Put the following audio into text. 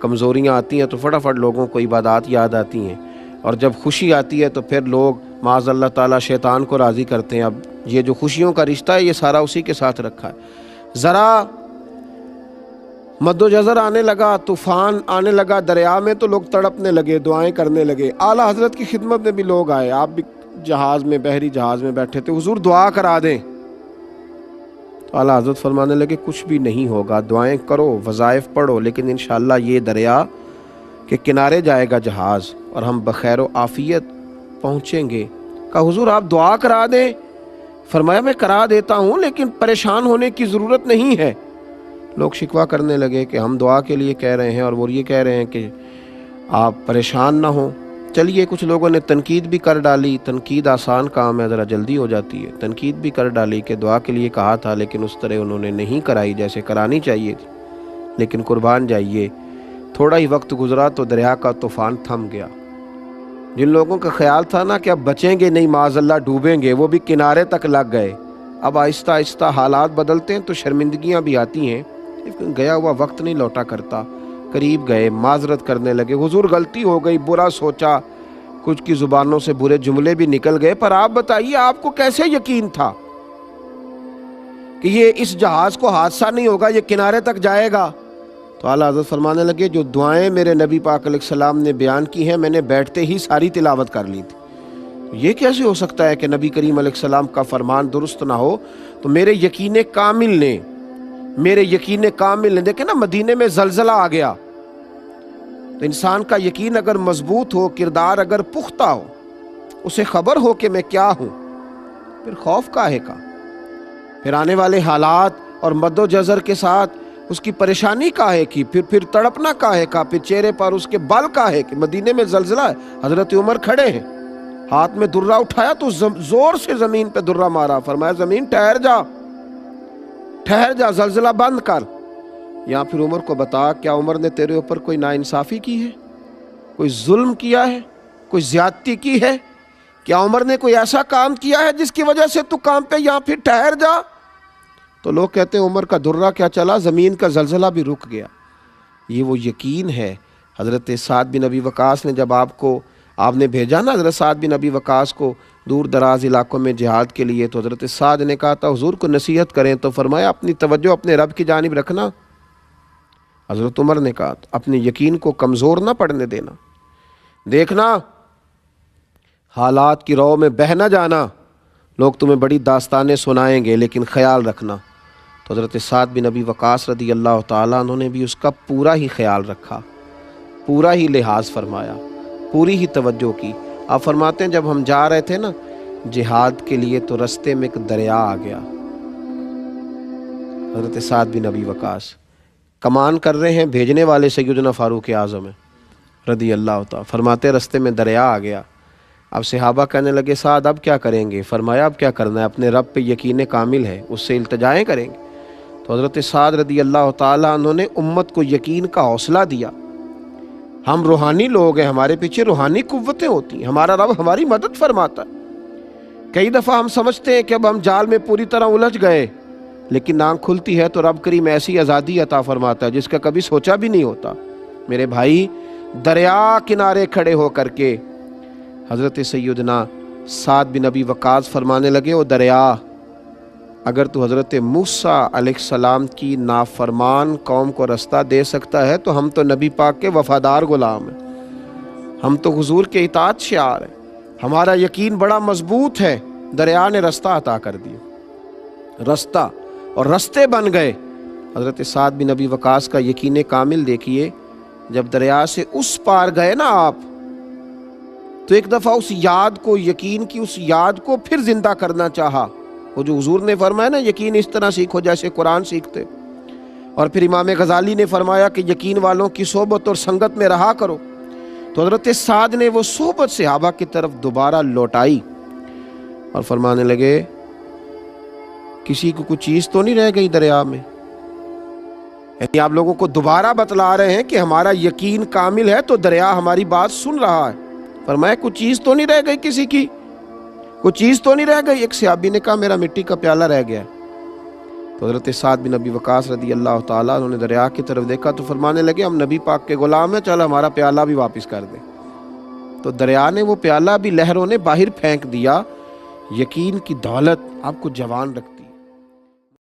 کمزوریاں آتی ہیں تو فٹافٹ لوگوں کو عبادات یاد آتی ہیں، اور جب خوشی آتی ہے تو پھر لوگ معاذ اللہ تعالیٰ شیطان کو راضی کرتے ہیں۔ اب یہ جو خوشیوں کا رشتہ ہے یہ سارا اسی کے ساتھ رکھا ہے۔ ذرا مد و جزر آنے لگا، طوفان آنے لگا دریا میں، تو لوگ تڑپنے لگے، دعائیں کرنے لگے۔ اعلیٰ حضرت کی خدمت میں بھی لوگ آئے، آپ بھی جہاز میں، بحری جہاز میں بیٹھے تھے، حضور دعا کرا دیں۔ تو اعلیٰ حضرت فرمانے لگے کچھ بھی نہیں ہوگا، دعائیں کرو، وظائف پڑھو، لیکن انشاءاللہ یہ دریا کے کنارے جائے گا جہاز اور ہم بخیر و عافیت پہنچیں گے۔ کہا حضور آپ دعا کرا دیں۔ فرمایا میں کرا دیتا ہوں، لیکن پریشان ہونے کی ضرورت نہیں ہے۔ لوگ شکوہ کرنے لگے کہ ہم دعا کے لیے کہہ رہے ہیں اور وہ یہ کہہ رہے ہیں کہ آپ پریشان نہ ہوں۔ چلیے کچھ لوگوں نے تنقید بھی کر ڈالی، تنقید آسان کام ہے، ذرا جلدی ہو جاتی ہے۔ تنقید بھی کر ڈالی کہ دعا کے لیے کہا تھا لیکن اس طرح انہوں نے نہیں کرائی جیسے کرانی چاہیے تھی۔ لیکن قربان جائیے، تھوڑا ہی وقت گزرا تو دریا کا طوفان تھم گیا۔ جن لوگوں کا خیال تھا نا کہ اب بچیں گے نہیں، معاذ اللہ ڈوبیں گے، وہ بھی کنارے تک لگ گئے۔ اب آہستہ آہستہ حالات بدلتے ہیں تو شرمندگیاں بھی آتی ہیں، گیا ہوا وقت نہیں لوٹا کرتا۔ قریب گئے، معذرت کرنے لگے، حضور غلطی ہو گئی، برا سوچا، کچھ کی زبانوں سے برے جملے بھی نکل گئے، پر آپ بتائیے آپ کو کیسے یقین تھا کہ یہ اس جہاز کو حادثہ نہیں ہوگا، یہ کنارے تک جائے گا؟ تو اعلیٰ حضرت فرمانے لگے جو دعائیں میرے نبی پاک علیہ السلام نے بیان کی ہیں میں نے بیٹھتے ہی ساری تلاوت کر لی تھی۔ یہ کیسے ہو سکتا ہے کہ نبی کریم علیہ السلام کا فرمان درست نہ ہو؟ تو میرے یقین کامل نے دیکھیں نا، مدینے میں زلزلہ آ گیا تو انسان کا یقین اگر مضبوط ہو، کردار اگر پختہ ہو، اسے خبر ہو کہ میں کیا ہوں، پھر خوف کاہے کا؟ پھر آنے والے حالات اور مد و جزر کے ساتھ اس کی پریشانی کاہے کی؟ پھر تڑپنا کاہے کا؟ پھر چہرے پر اس کے بل کاہے کہ مدینے میں زلزلہ ہے، حضرت عمر کھڑے ہیں، ہاتھ میں درہ اٹھایا تو زور سے زمین پہ درہ مارا، فرمایا زمین ٹھہر جا، زلزلہ بند کر۔ یا پھر عمر کو بتا، کیا عمر نے تیرے اوپر کوئی ناانصافی کی ہے، کوئی ظلم کیا ہے، کوئی زیادتی کی ہے؟ کیا عمر نے کوئی ایسا کام کیا ہے جس کی وجہ سے تو کام پہ؟ یا پھر ٹھہر جا۔ تو لوگ کہتے ہیں عمر کا درہ کیا چلا، زمین کا زلزلہ بھی رک گیا۔ یہ وہ یقین ہے۔ حضرت سعد بن ابی وقاص نے جب آپ نے بھیجا نا حضرت سعد بن ابی وقاص کو دور دراز علاقوں میں جہاد کے لیے، تو حضرت سعد نے کہا تھا حضور کو نصیحت کریں، تو فرمایا اپنی توجہ اپنے رب کی جانب رکھنا۔ حضرت عمر نے کہا اپنے یقین کو کمزور نہ پڑنے دینا، دیکھنا حالات کی رو میں بہہ نہ جانا، لوگ تمہیں بڑی داستانیں سنائیں گے لیکن خیال رکھنا۔ تو حضرت سعد بن ابی وقاص رضی اللہ تعالیٰ عنہ نے بھی اس کا پورا ہی خیال رکھا، پورا ہی لحاظ فرمایا، پوری ہی توجہ کی۔ آپ فرماتے ہیں جب ہم جا رہے تھے نا جہاد کے لیے تو رستے میں ایک دریا آ گیا۔ حضرت سعد بن ابی وقاص کمان کر رہے ہیں، بھیجنے والے سیدنا فاروق اعظم ہیں رضی اللہ تعالیٰ، فرماتے رستے میں دریا آ گیا۔ اب صحابہ کہنے لگے سعد اب کیا کریں گے؟ فرمایا اب کیا کرنا ہے، اپنے رب پہ یقین کامل ہے، اس سے التجائیں کریں گے۔ تو حضرت سعد رضی اللہ تعالیٰ عنہ نے امت کو یقین کا حوصلہ دیا۔ ہم روحانی لوگ ہیں، ہمارے پیچھے روحانی قوتیں ہوتی ہیں، ہمارا رب ہماری مدد فرماتا ہے۔ کئی دفعہ ہم سمجھتے ہیں کہ اب ہم جال میں پوری طرح الجھ گئے، لیکن آنکھ کھلتی ہے تو رب کریم ایسی آزادی عطا فرماتا ہے جس کا کبھی سوچا بھی نہیں ہوتا۔ میرے بھائی، دریا کنارے کھڑے ہو کر کے حضرت سیدنا سعد بن ابی وقاص فرمانے لگے او دریا، اگر تو حضرت موسیٰ علیہ السلام کی نافرمان قوم کو رستہ دے سکتا ہے تو ہم تو نبی پاک کے وفادار غلام ہیں، ہم تو حضور کے اطاعت شعار ہیں، ہمارا یقین بڑا مضبوط ہے۔ دریا نے رستہ عطا کر دیا، رستہ اور رستے بن گئے۔ حضرت سعد بن ابی وقاص کا یقین کامل دیکھیے، جب دریا سے اس پار گئے نا آپ، تو ایک دفعہ اس یاد کو، یقین کی اس یاد کو پھر زندہ کرنا چاہا۔ وہ جو حضور نے فرمایا نا یقین اس طرح سیکھو جیسے قرآن سیکھتے، اور پھر امام غزالی نے فرمایا کہ یقین والوں کی صحبت اور سنگت میں رہا کرو، تو حضرت سعد نے وہ صحبت صحابہ کی طرف دوبارہ لوٹائی اور فرمانے لگے کسی کو کوئی چیز تو نہیں رہ گئی دریا میں؟ یعنی آپ لوگوں کو دوبارہ بتلا رہے ہیں کہ ہمارا یقین کامل ہے تو دریا ہماری بات سن رہا ہے۔ فرمایا کوئی چیز تو نہیں رہ گئی، کسی کی کوئی چیز تو نہیں رہ گئی؟ ایک صحابی نے کہا میرا مٹی کا پیالہ رہ گیا۔ تو حضرت سعد بن ابی وقاص رضی اللہ تعالیٰ انہوں نے دریا کی طرف دیکھا تو فرمانے لگے ہم نبی پاک کے غلام ہیں، چل ہمارا پیالہ بھی واپس کر دے۔ تو دریا نے وہ پیالہ بھی لہروں نے باہر پھینک دیا۔ یقین کی دولت آپ کو جوان رکھتی